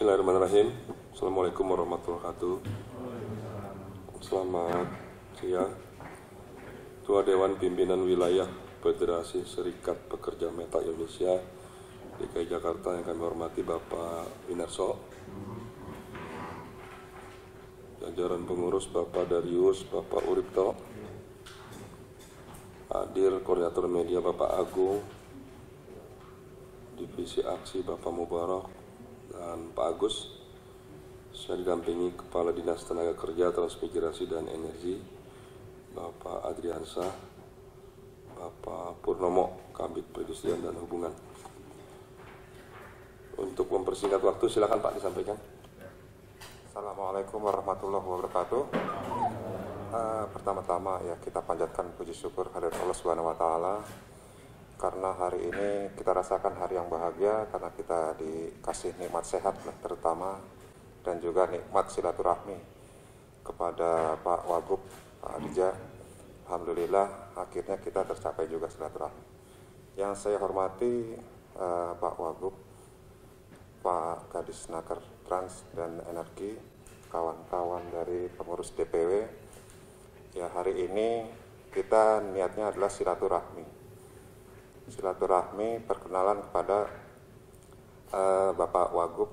Bismillahirrahmanirrahim. Assalamualaikum warahmatullahi wabarakatuh. Selamat siang. Ketua Dewan Pimpinan Wilayah Federasi Serikat Pekerja Metal Indonesia DKI Jakarta yang kami hormati Bapak Winarso, jajaran pengurus Bapak Darius, Bapak Uripto, hadir koordinator media Bapak Agung, Divisi Aksi Bapak Mubarak dan Pak Agus. Saya didampingi Kepala Dinas Tenaga Kerja, Transmigrasi dan Energi Bapak Adriansah, Bapak Purnomo, Kabid Perindustrian dan Hubungan. Untuk mempersingkat waktu, silakan Pak disampaikan. Assalamualaikum warahmatullahi wabarakatuh. Pertama-tama ya kita panjatkan puji syukur kehadirat Allah Subhanahu wa taala karena hari ini kita rasakan hari yang bahagia karena kita dikasih nikmat sehat terutama dan juga nikmat silaturahmi kepada Pak Wagub, Pak Adija. Alhamdulillah akhirnya kita tercapai juga silaturahmi. Yang saya hormati Pak Wagub, Pak Kadisnaker Trans dan Energi, kawan-kawan dari pengurus DPW. Ya, hari ini kita niatnya adalah silaturahmi perkenalan kepada Bapak Wagub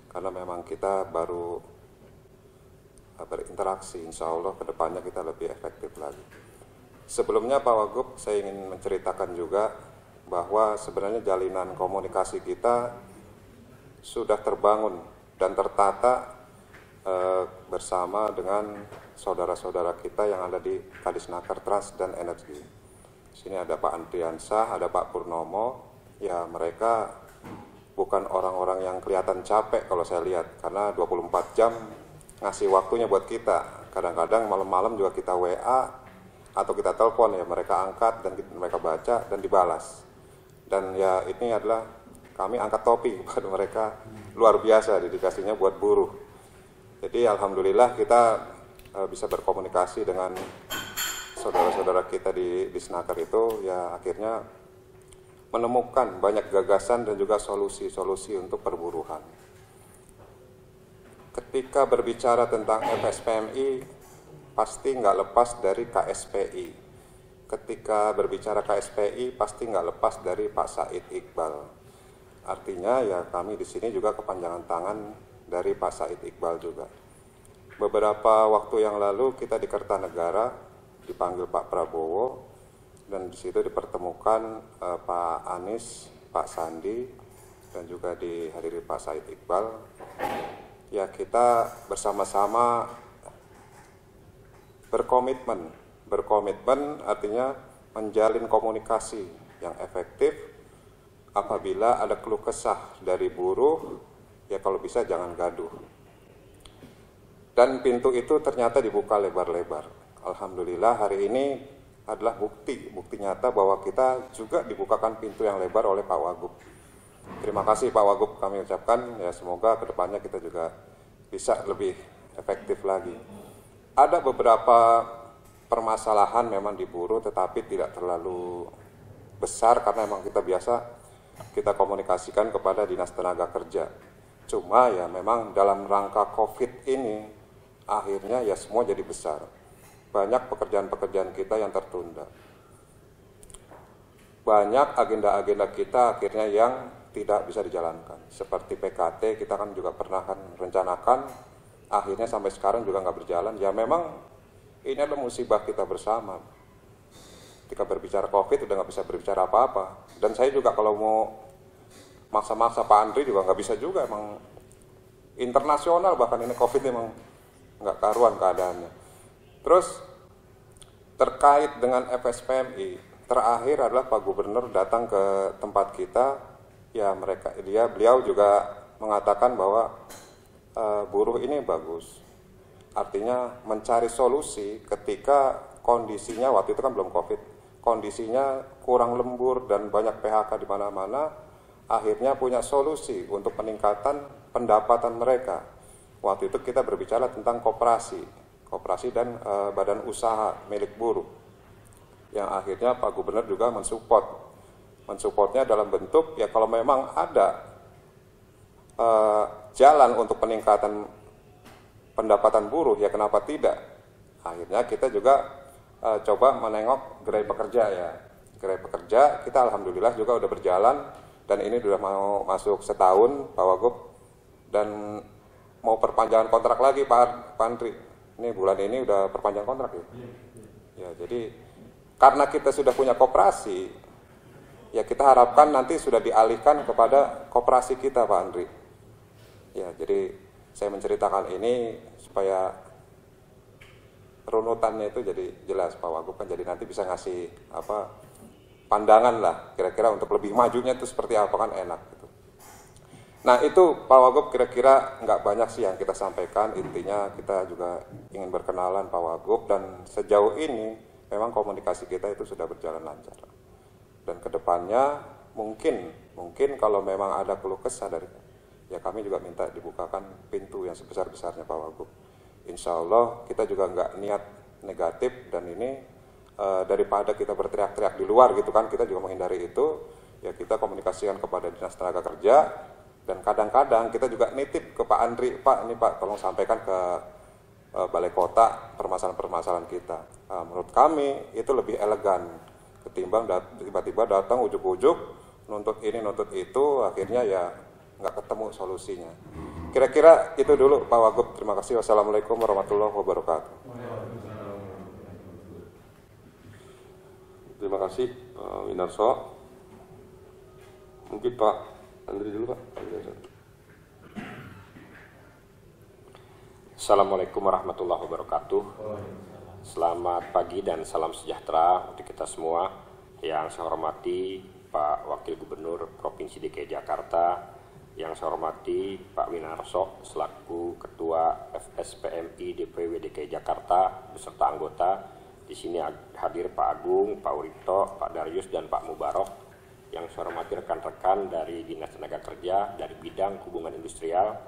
karena memang kita baru berinteraksi. Insya Allah kedepannya kita lebih efektif lagi. Sebelumnya Pak Wagub, saya ingin menceritakan juga bahwa sebenarnya jalinan komunikasi kita sudah terbangun dan tertata bersama dengan saudara-saudara kita yang ada di Kadisnaker Trans dan Energi. Di sini ada Pak Andriansah, ada Pak Purnomo. Ya, mereka bukan orang-orang yang kelihatan capek kalau saya lihat, karena 24 jam ngasih waktunya buat kita. Kadang-kadang malam-malam juga kita WA atau kita telepon, ya mereka angkat dan mereka baca dan dibalas. Dan ya ini adalah kami angkat topi kepada mereka, luar biasa dedikasinya buat buruh. Jadi alhamdulillah kita bisa berkomunikasi dengan saudara-saudara kita di Snaker itu, ya akhirnya menemukan banyak gagasan dan juga solusi-solusi untuk perburuhan. Ketika berbicara tentang FSPMI, pasti nggak lepas dari KSPI. Ketika berbicara KSPI, pasti nggak lepas dari Pak Said Iqbal. Artinya ya kami di sini juga kepanjangan tangan dari Pak Said Iqbal juga. Beberapa waktu yang lalu kita di Kertanegara dipanggil Pak Prabowo dan di situ dipertemukan Pak Anies, Pak Sandi dan juga dihadiri Pak Said Iqbal. Ya kita bersama-sama berkomitmen artinya menjalin komunikasi yang efektif. Apabila ada keluh kesah dari buruh, ya kalau bisa jangan gaduh. Dan pintu itu ternyata dibuka lebar-lebar. Alhamdulillah hari ini adalah bukti nyata bahwa kita juga dibukakan pintu yang lebar oleh Pak Wagub. Terima kasih Pak Wagub kami ucapkan, ya semoga kedepannya kita juga bisa lebih efektif lagi. Ada beberapa permasalahan memang di buruh tetapi tidak terlalu besar karena memang kita komunikasikan kepada Dinas Tenaga Kerja. Cuma ya memang dalam rangka COVID ini akhirnya ya semua jadi besar. Banyak pekerjaan-pekerjaan kita yang tertunda. Banyak agenda-agenda kita akhirnya yang tidak bisa dijalankan. Seperti PKT kita kan juga pernah rencanakan, akhirnya sampai sekarang juga nggak berjalan. Ya memang ini adalah musibah kita bersama. Ketika berbicara COVID udah nggak bisa berbicara apa-apa. Dan saya juga kalau mau maksa-maksa Pak Andri juga nggak bisa juga, emang internasional bahkan ini COVID emang nggak karuan keadaannya. Terus terkait dengan FSPMI, terakhir adalah Pak Gubernur datang ke tempat kita, ya beliau juga mengatakan bahwa buruh ini bagus. Artinya mencari solusi ketika kondisinya waktu itu kan belum COVID, kondisinya kurang lembur dan banyak PHK di mana-mana, akhirnya punya solusi untuk peningkatan pendapatan mereka. Waktu itu kita berbicara tentang koperasi dan badan usaha milik buruh, yang akhirnya Pak Gubernur juga mensupportnya dalam bentuk ya kalau memang ada jalan untuk peningkatan pendapatan buruh, ya kenapa tidak? Akhirnya kita juga coba menengok gerai pekerja ya. Gerai pekerja kita alhamdulillah juga udah berjalan dan ini sudah mau masuk setahun Pak Wagub dan mau perpanjangan kontrak lagi Pak Andri. Ini bulan ini udah perpanjang kontrak ya. Ya jadi karena kita sudah punya koperasi, ya kita harapkan nanti sudah dialihkan kepada koperasi kita Pak Andri. Ya jadi saya menceritakan ini supaya runutannya itu jadi jelas Pak Wagub kan, jadi nanti bisa ngasih pandangan lah kira-kira untuk lebih majunya itu seperti apa kan enak gitu. Nah itu Pak Wagub kira-kira nggak banyak sih yang kita sampaikan, intinya kita juga ingin berkenalan Pak Wagub dan sejauh ini memang komunikasi kita itu sudah berjalan lancar dan kedepannya mungkin kalau memang ada keluh kesah dari ya kami juga minta dibukakan pintu yang sebesar-besarnya Pak Wagub. Insya Allah kita juga nggak niat negatif dan ini daripada kita berteriak-teriak di luar gitu kan, kita juga menghindari itu, ya kita komunikasikan kepada Dinas Tenaga Kerja dan kadang-kadang kita juga nitip ke Pak Andri, Pak ini Pak tolong sampaikan ke Balai Kota permasalahan-permasalahan kita. Menurut kami itu lebih elegan ketimbang tiba-tiba datang ujuk-ujuk nuntut ini nuntut itu, akhirnya ya nggak ketemu solusinya. Kira-kira itu dulu Pak Wagub. Terima kasih. Wassalamualaikum warahmatullahi wabarakatuh. Terima kasih Pak Winarso. Mungkin Pak Andri dulu Pak. Assalamualaikum warahmatullahi wabarakatuh. Selamat pagi dan salam sejahtera untuk kita semua. Yang saya hormati Pak Wakil Gubernur Provinsi DKI Jakarta, yang saya hormati Pak Winarso selaku Ketua FSPMI DPW DKI Jakarta beserta anggota. Di sini hadir Pak Agung, Pak Uripto, Pak Darius dan Pak Mubarok. Yang saya hormati rekan-rekan dari Dinas Tenaga Kerja dari bidang hubungan industrial,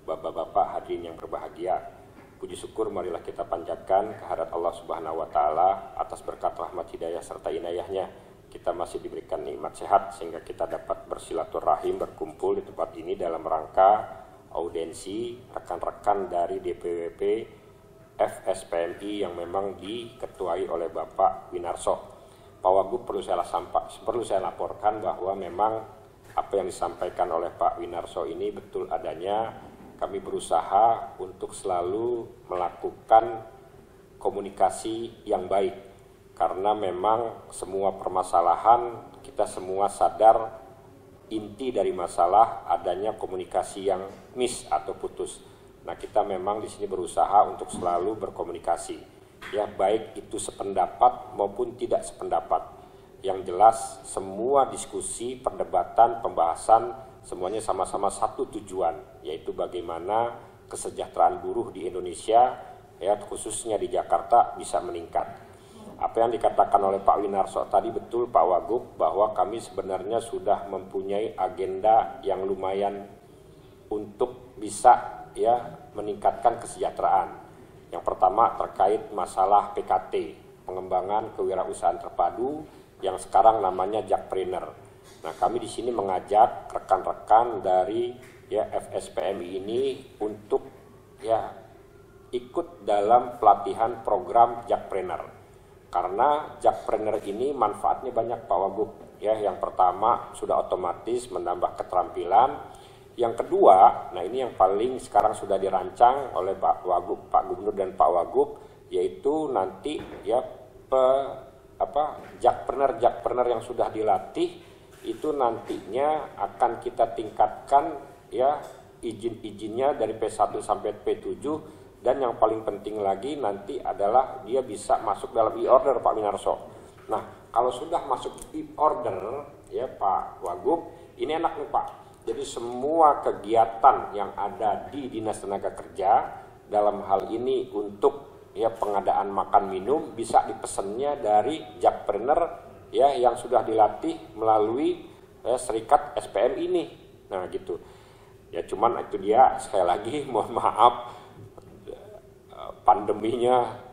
Bapak-bapak hadirin yang berbahagia. Puji syukur marilah kita panjatkan kehadirat Allah Subhanahu wa taala atas berkat rahmat hidayah serta inayahnya. Kita masih diberikan nikmat sehat sehingga kita dapat bersilaturahim berkumpul di tempat ini dalam rangka audiensi rekan-rekan dari DPWP FSPMI yang memang diketuai oleh Bapak Winarso. Pak Wagub perlu saya laporkan bahwa memang apa yang disampaikan oleh Pak Winarso ini betul adanya. Kami berusaha untuk selalu melakukan komunikasi yang baik karena memang semua permasalahan kita semua sadar inti dari masalah adanya komunikasi yang miss atau putus. Nah, kita memang di sini berusaha untuk selalu berkomunikasi, ya baik itu sependapat maupun tidak sependapat. Yang jelas semua diskusi, perdebatan, pembahasan semuanya sama-sama satu tujuan, yaitu bagaimana kesejahteraan buruh di Indonesia, ya khususnya di Jakarta bisa meningkat. Apa yang dikatakan oleh Pak Winarso tadi betul Pak Wagub, bahwa kami sebenarnya sudah mempunyai agenda yang lumayan untuk bisa ya meningkatkan kesejahteraan. Yang pertama terkait masalah PKT, pengembangan kewirausahaan terpadu yang sekarang namanya Jakpreneur. Nah, kami di sini mengajak rekan-rekan dari ya FSPMI ini untuk ya ikut dalam pelatihan program Jakpreneur. Karena Jakpreneur ini manfaatnya banyak Pak Wagub. Ya, yang pertama sudah otomatis menambah keterampilan. Yang kedua, nah ini yang paling sekarang sudah dirancang oleh Pak Wagub, Pak Gubernur dan Pak Wagub, yaitu nanti ya Jakpreneur yang sudah dilatih itu nantinya akan kita tingkatkan ya izin-izinnya dari P1 sampai P7, dan yang paling penting lagi nanti adalah dia bisa masuk dalam e-order Pak Winarso. Nah, kalau sudah masuk e-order ya Pak Wagub, ini enak nih Pak. Jadi semua kegiatan yang ada di Dinas Tenaga Kerja dalam hal ini untuk ya pengadaan makan minum bisa dipesannya dari Jakpreneur ya yang sudah dilatih melalui serikat SPM ini. Nah gitu. Ya cuman itu dia sekali lagi mohon maaf pandeminya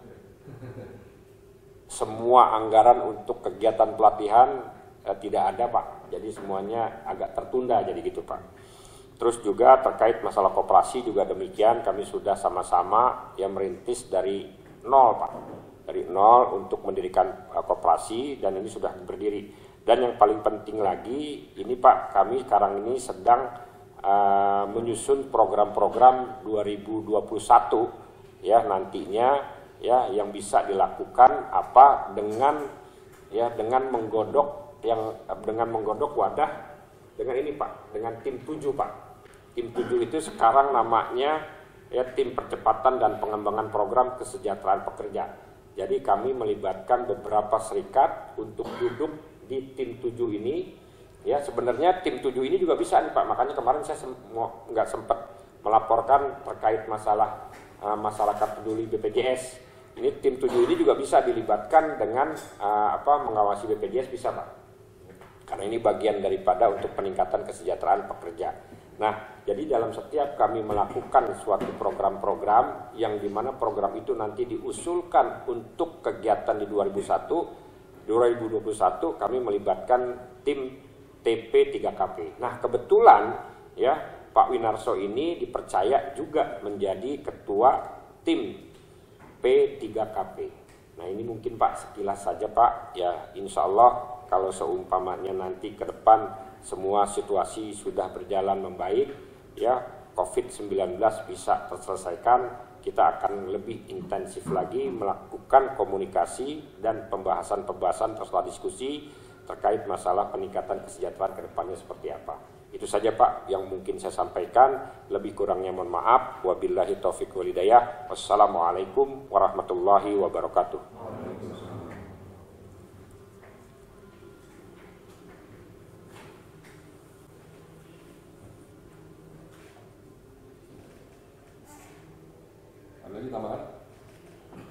semua anggaran untuk kegiatan pelatihan tidak ada Pak. Jadi semuanya agak tertunda jadi gitu Pak. Terus juga terkait masalah koperasi juga demikian, kami sudah sama-sama ya merintis dari nol Pak, dari nol untuk mendirikan koperasi, dan ini sudah berdiri. Dan yang paling penting lagi ini Pak, kami sekarang ini sedang menyusun program-program 2021 ya nantinya ya yang bisa dilakukan apa dengan menggodok wadah dengan ini Pak, dengan tim 7 Pak. Tim 7 itu sekarang namanya ya tim percepatan dan pengembangan program kesejahteraan pekerja. Jadi kami melibatkan beberapa serikat untuk duduk di tim 7 ini. Ya sebenarnya tim 7 ini juga bisa nih Pak, makanya kemarin saya nggak sempat melaporkan terkait masalah masyarakat peduli BPJS. Ini tim 7 ini juga bisa dilibatkan dengan mengawasi BPJS bisa Pak, karena ini bagian daripada untuk peningkatan kesejahteraan pekerja. Nah jadi dalam setiap kami melakukan suatu program-program yang dimana program itu nanti diusulkan untuk kegiatan di 2021 kami melibatkan tim TP3KP. Nah kebetulan ya Pak Winarso ini dipercaya juga menjadi ketua tim P3KP. Nah ini mungkin Pak sekilas saja Pak, ya insya Allah kalau seumpamanya nanti ke depan semua situasi sudah berjalan membaik, ya COVID-19 bisa terselesaikan, kita akan lebih intensif lagi melakukan komunikasi dan pembahasan-pembahasan setelah diskusi terkait masalah peningkatan kesejahteraan ke depannya seperti apa. Itu saja Pak yang mungkin saya sampaikan, lebih kurangnya mohon maaf. Wabillahi taufiq wal hidayah. Wassalamualaikum warahmatullahi wabarakatuh. Ada lagi tambahan?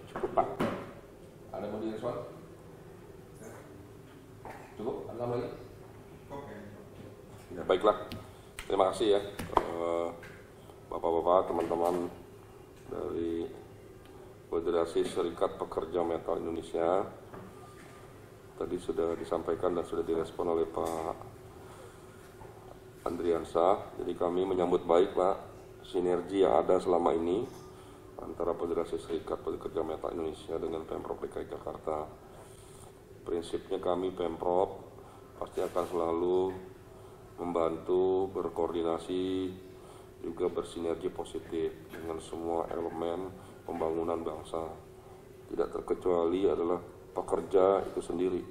Cukup Pak. Ada mau direspon? Cukup? Ada lagi? Ya, baiklah. Terima kasih ya Bapak-bapak, teman-teman dari Federasi Serikat Pekerja Metal Indonesia. Tadi sudah disampaikan dan sudah direspon oleh Pak Andriansah. Jadi kami menyambut baik Pak sinergi yang ada selama ini antara Federasi Serikat Pekerja Metal Indonesia dengan Pemprov DKI Jakarta. Prinsipnya kami Pemprov pasti akan selalu membantu, berkoordinasi, juga bersinergi positif dengan semua elemen pembangunan bangsa. Tidak terkecuali adalah pekerja itu sendiri.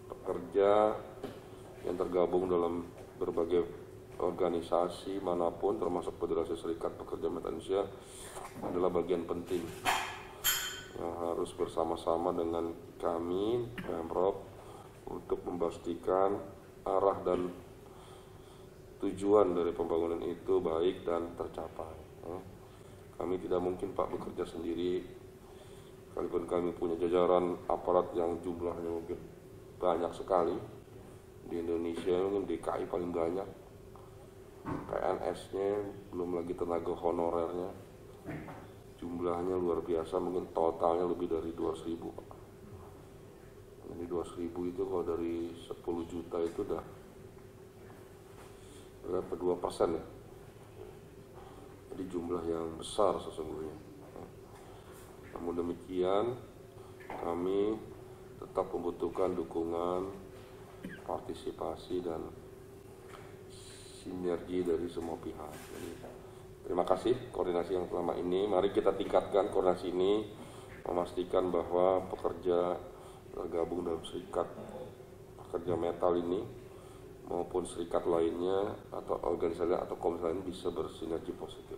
Pekerja yang tergabung dalam berbagai organisasi manapun termasuk Federasi Serikat Pekerja Metal Indonesia adalah bagian penting yang harus bersama-sama dengan kami Pemprov untuk memastikan arah dan tujuan dari pembangunan itu baik dan tercapai. Kami tidak mungkin Pak bekerja sendiri, kalaupun kami punya jajaran aparat yang jumlahnya mungkin banyak sekali di Indonesia, mungkin DKI paling banyak, PNS-nya belum lagi tenaga honorernya, jumlahnya luar biasa, mungkin totalnya lebih dari 200.000 Pak. Jadi 200.000 itu kalau dari 10 juta itu udah berapa 2% ya. Jadi jumlah yang besar sesungguhnya. Namun demikian kami tetap membutuhkan dukungan, partisipasi dan sinergi dari semua pihak. Jadi, terima kasih koordinasi yang selama ini. Mari kita tingkatkan koordinasi ini, memastikan bahwa pekerja tergabung dalam serikat pekerja metal ini maupun serikat lainnya atau organisasi atau komisi lain bisa bersinergi positif.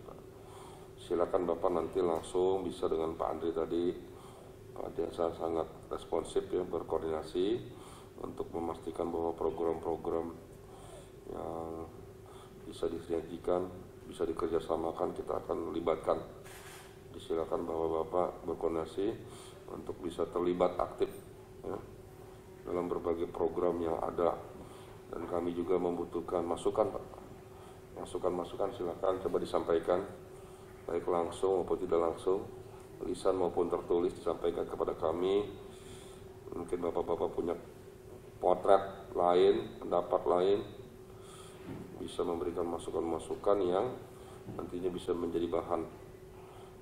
Silakan Bapak nanti langsung bisa dengan Pak Andri tadi. Pak Desa sangat responsif ya, berkoordinasi untuk memastikan bahwa program-program yang bisa disinergikan, bisa dikerjasamakan, kita akan libatkan. Disilakan bahwa Bapak berkoordinasi untuk bisa terlibat aktif ya, dalam berbagai program yang ada, dan kami juga membutuhkan masukan Pak. Masukan-masukan silakan coba disampaikan, baik langsung maupun tidak langsung, lisan maupun tertulis disampaikan kepada kami. Mungkin Bapak-bapak punya potret lain, pendapat lain, bisa memberikan masukan-masukan yang nantinya bisa menjadi bahan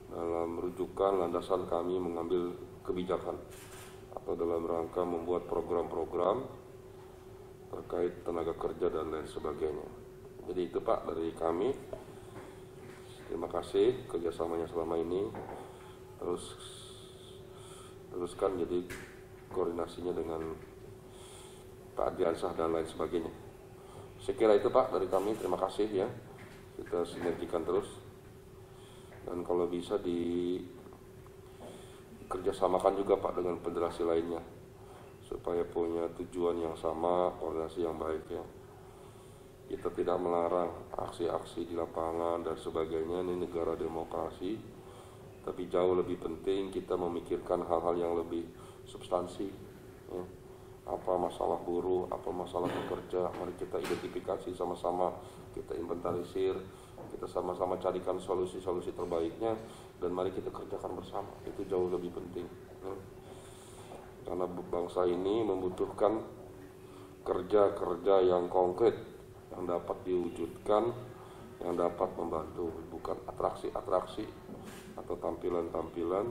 dalam rujukan landasan kami mengambil kebijakan atau dalam rangka membuat program-program terkait tenaga kerja dan lain sebagainya. Jadi itu Pak dari kami. Terima kasih kerjasamanya selama ini. Teruskan jadi koordinasinya dengan Pak Adriansah dan lain sebagainya. Saya kira itu Pak dari kami. Terima kasih ya. Kita sinergikan terus. Dan kalau bisa dikerjasamakan juga Pak dengan federasi lainnya supaya punya tujuan yang sama, koordinasi yang baik ya. Kita tidak melarang aksi-aksi di lapangan dan sebagainya, ini negara demokrasi, tapi jauh lebih penting kita memikirkan hal-hal yang lebih substansi ya. Apa masalah buruh, apa masalah pekerja, mari kita identifikasi sama-sama, kita inventarisir, kita sama-sama carikan solusi-solusi terbaiknya, dan mari kita kerjakan bersama. Itu jauh lebih penting ya. Karena bangsa ini membutuhkan kerja-kerja yang konkret, yang dapat diwujudkan, yang dapat membantu, bukan atraksi-atraksi atau tampilan-tampilan,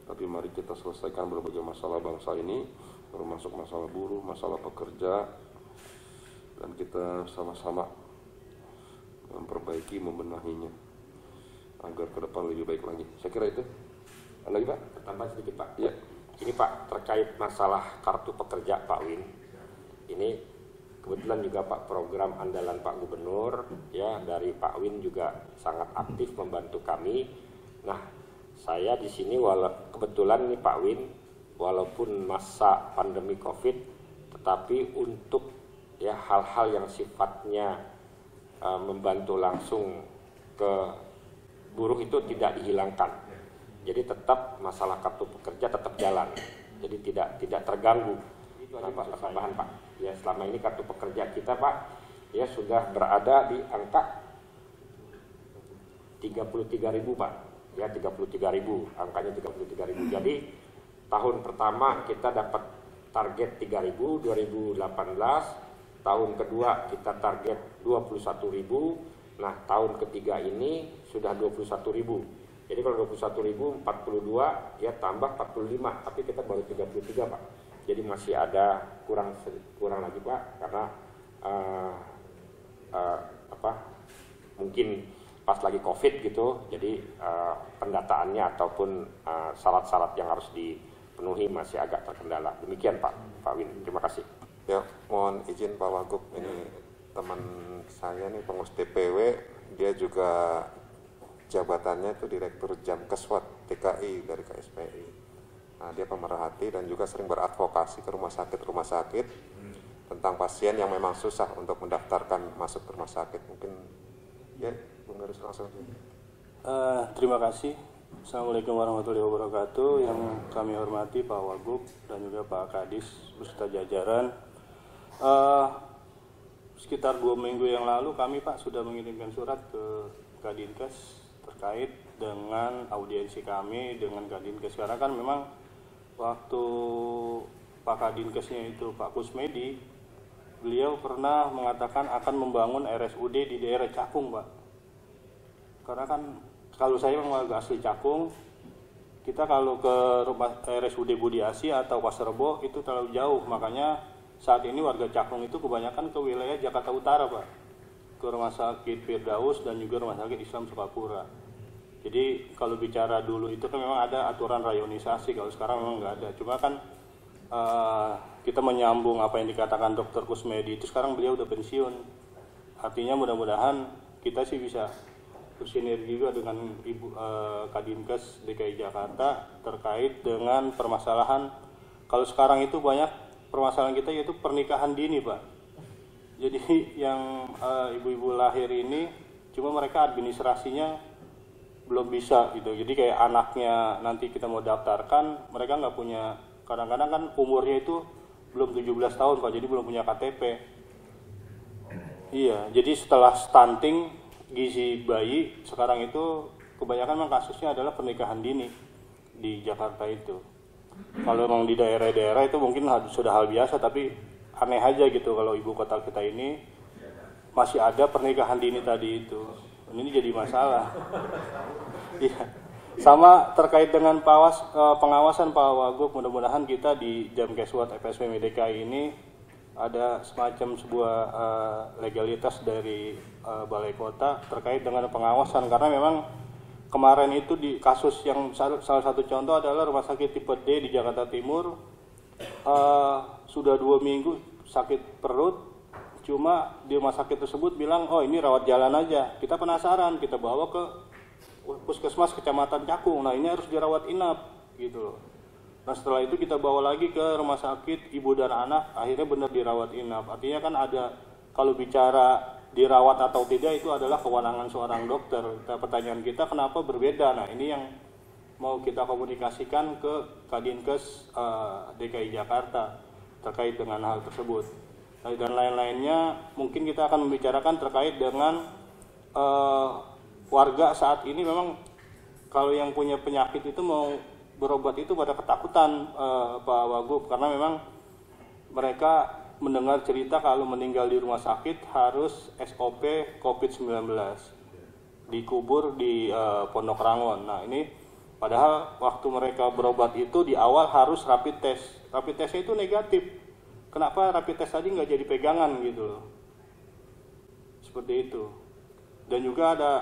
tapi mari kita selesaikan berbagai masalah bangsa ini, termasuk masalah buruh, masalah pekerja, dan kita sama-sama memperbaiki, membenahinya agar ke depan lebih baik lagi. Saya kira itu. Ada lagi Pak? Tambah sedikit Pak. Ya. Ini Pak, terkait masalah kartu pekerja Pak Win. Ini kebetulan juga Pak program andalan Pak Gubernur ya, dari Pak Win juga sangat aktif membantu kami. Nah, saya di sini kebetulan nih Pak Win, walaupun masa pandemi Covid, tetapi untuk ya hal-hal yang sifatnya membantu langsung ke buruh itu tidak dihilangkan. Jadi tetap masalah kartu pekerja tetap jalan. Jadi tidak terganggu. Itu aja Pak tambahan Pak. Ya selama ini kartu pekerja kita Pak ya sudah berada di angka 33.000 Pak. Ya 33.000, angkanya 33.000. Jadi tahun pertama kita dapat target 3.000 2018, tahun kedua kita target 21.000. Nah, tahun ketiga ini sudah 21.000. Jadi kalau 21.000 42 ya tambah 45, tapi kita baru 33 Pak. Jadi masih ada kurang lagi Pak, karena mungkin pas lagi Covid gitu, jadi pendataannya ataupun syarat-syarat yang harus dipenuhi masih agak terkendala. Demikian Pak Win, terima kasih. Ya, mohon izin Pak Wagub, ini teman saya nih pengurus DPW, dia juga jabatannya itu Direktur Jamkeswat TKI dari KSPI. Nah, dia pemerhati dan juga sering beradvokasi ke rumah sakit tentang pasien yang memang susah untuk mendaftarkan masuk ke rumah sakit. Mungkin ya, Bung Garis langsung aja. Terima kasih. Assalamualaikum warahmatullahi wabarakatuh. Yang kami hormati Pak Wagub dan juga Pak Kadis beserta jajaran. Sekitar 2 minggu yang lalu kami Pak sudah mengirimkan surat ke Kadinkes terkait dengan audiensi kami dengan Kadinkes, karena kan memang waktu Pak Kadinkesnya itu Pak Kusmedi, beliau pernah mengatakan akan membangun RSUD di daerah Cakung Pak. Karena kan kalau saya memang agak asli Cakung, kita kalau ke rumah RSUD Budi Asih atau Pasar Rebo itu terlalu jauh, makanya saat ini warga Cakung itu kebanyakan ke wilayah Jakarta Utara Pak, ke Rumah Sakit Firdaus dan juga Rumah Sakit Islam Sukapura. Jadi kalau bicara dulu itu kan memang ada aturan rayonisasi, kalau sekarang memang nggak ada. Cuma kan kita menyambung apa yang dikatakan Dr. Kusmedi itu, sekarang beliau udah pensiun. Artinya mudah-mudahan kita sih bisa bersinergi juga dengan Ibu Kadinkes DKI Jakarta terkait dengan permasalahan. Kalau sekarang itu banyak permasalahan kita yaitu pernikahan dini Pak. Jadi yang ibu-ibu lahir ini cuma mereka administrasinya belum bisa gitu. Jadi kayak anaknya nanti kita mau daftarkan, mereka nggak punya, kadang-kadang kan umurnya itu belum 17 tahun Pak, jadi belum punya KTP. Iya, jadi setelah stunting gizi bayi, sekarang itu kebanyakan memang kasusnya adalah pernikahan dini di Jakarta itu. Kalau memang di daerah-daerah itu mungkin sudah hal biasa, tapi aneh aja gitu kalau ibu kota kita ini masih ada pernikahan dini tadi itu. Ini jadi masalah. Iya. Sama terkait dengan pengawasan Pak Wagub, mudah-mudahan kita di Jamkeswat FSPM DKI ini ada semacam sebuah legalitas dari Balai Kota terkait dengan pengawasan, karena memang kemarin itu di kasus yang salah satu contoh adalah rumah sakit tipe D di Jakarta Timur, sudah 2 minggu sakit perut, cuma di rumah sakit tersebut bilang, oh ini rawat jalan aja. Kita penasaran, kita bawa ke Puskesmas Kecamatan Cakung, nah ini harus dirawat inap gitu loh. Nah setelah itu kita bawa lagi ke rumah sakit ibu dan anak, akhirnya benar dirawat inap. Artinya kan ada, kalau bicara dirawat atau tidak itu adalah kewenangan seorang dokter. Nah, pertanyaan kita kenapa berbeda? Nah ini yang mau kita komunikasikan ke Kadinkes DKI Jakarta terkait dengan hal tersebut. Nah, dan lain-lainnya mungkin kita akan membicarakan terkait dengan warga saat ini. Memang kalau yang punya penyakit itu mau berobat itu pada ketakutan Pak Wagub, karena memang mereka mendengar cerita kalau meninggal di rumah sakit harus SOP COVID-19 dikubur di Pondok Rangon. Nah ini padahal waktu mereka berobat itu di awal harus rapid test. Rapid testnya itu negatif. Kenapa rapid test tadi nggak jadi pegangan gitu loh? Seperti itu. Dan juga ada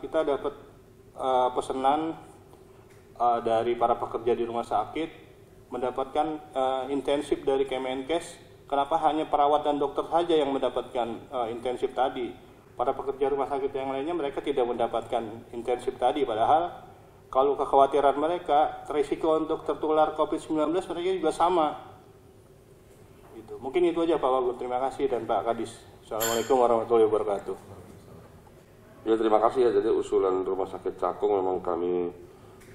kita dapat pesanan dari para pekerja di rumah sakit mendapatkan intensif dari Kemenkes. Kenapa hanya perawat dan dokter saja yang mendapatkan intensif tadi? Para pekerja rumah sakit yang lainnya mereka tidak mendapatkan intensif tadi. Padahal kalau kekhawatiran mereka, risiko untuk tertular COVID-19 mereka juga sama. Gitu. Mungkin itu aja Pak Wagub. Terima kasih dan Pak Kadis. Assalamualaikum warahmatullahi wabarakatuh. Ya terima kasih ya. Jadi usulan rumah sakit Cakung memang kami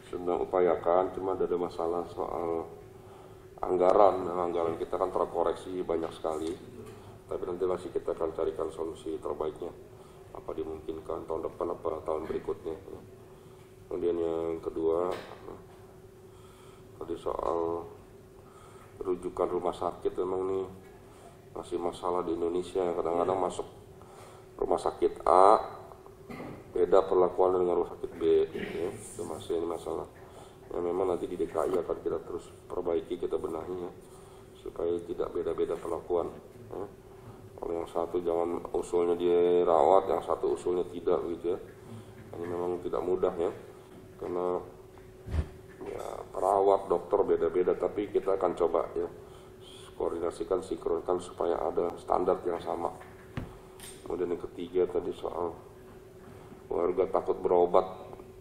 sedang upayakan, cuma ada masalah soal anggaran. Nah, anggaran kita kan terkoreksi banyak sekali, tapi nanti masih kita akan carikan solusi terbaiknya, apa dimungkinkan tahun depan apa tahun berikutnya. Kemudian yang kedua, tadi soal rujukan rumah sakit, memang nih masih masalah di Indonesia. Kadang-kadang masuk rumah sakit A beda perlakuan dengan rumah sakit B, ya. Itu masih ini masalah. Ya, memang nanti di DKI akan kita terus perbaiki, kita benahi ya, supaya tidak beda-beda perlakuan. Ya. Kalau yang satu jangan usulnya dirawat, yang satu usulnya tidak gitu ya. Ini memang tidak mudah ya, karena ya perawat, dokter beda-beda, tapi kita akan coba ya koordinasikan, sinkronkan supaya ada standar yang sama. Kemudian yang ketiga tadi soal warga takut berobat,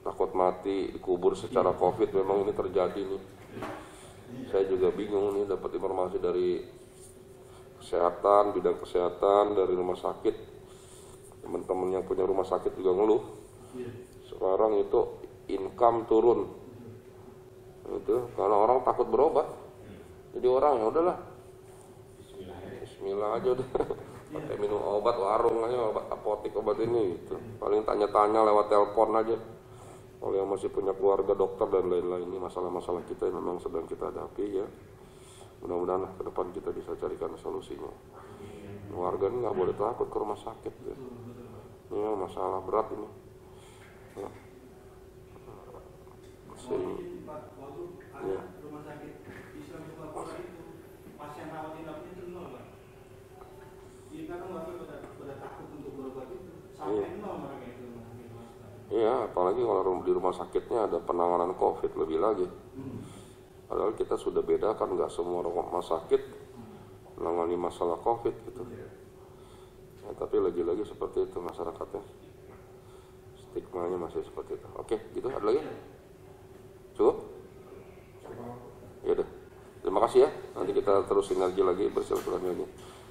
takut mati, dikubur secara COVID. Memang ini terjadi nih. Saya juga bingung nih, dapat informasi dari kesehatan, bidang kesehatan, dari rumah sakit. Teman-teman yang punya rumah sakit juga ngeluh. Sekarang itu income turun. Itu karena orang takut berobat. Jadi orang ya udahlah. Bismillah aja udah. Pakai minum obat warung aja, obat apotek, obat ini gitu. Paling tanya-tanya lewat telepon aja. Kalau yang masih punya keluarga dokter dan lain-lain, ini masalah-masalah kita yang memang sedang kita hadapi ya. Mudah-mudahan ke depan kita bisa carikan solusinya. Warga ini nggak boleh takut ke rumah sakit ya. Ini masalah berat ini. Ya. Ya. Rumah sakit Islam Singapura itu pasien rawat inapnya itu nol, Pak. Jadi kan warga pada takut untuk berobat itu sampai nol mereka itu. Iya, apalagi kalau di rumah sakitnya ada penanganan COVID lebih lagi. Padahal kita sudah bedakan, nggak semua rumah sakit menangani masalah COVID gitu. Ya, tapi lagi-lagi seperti itu masyarakatnya, stigmanya masih seperti itu. Oke, gitu ada lagi? Cukup? Ya udah. Terima kasih ya. Nanti kita terus sinergi lagi, bersilaturahmi lagi.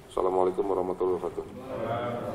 Assalamualaikum warahmatullahi wabarakatuh.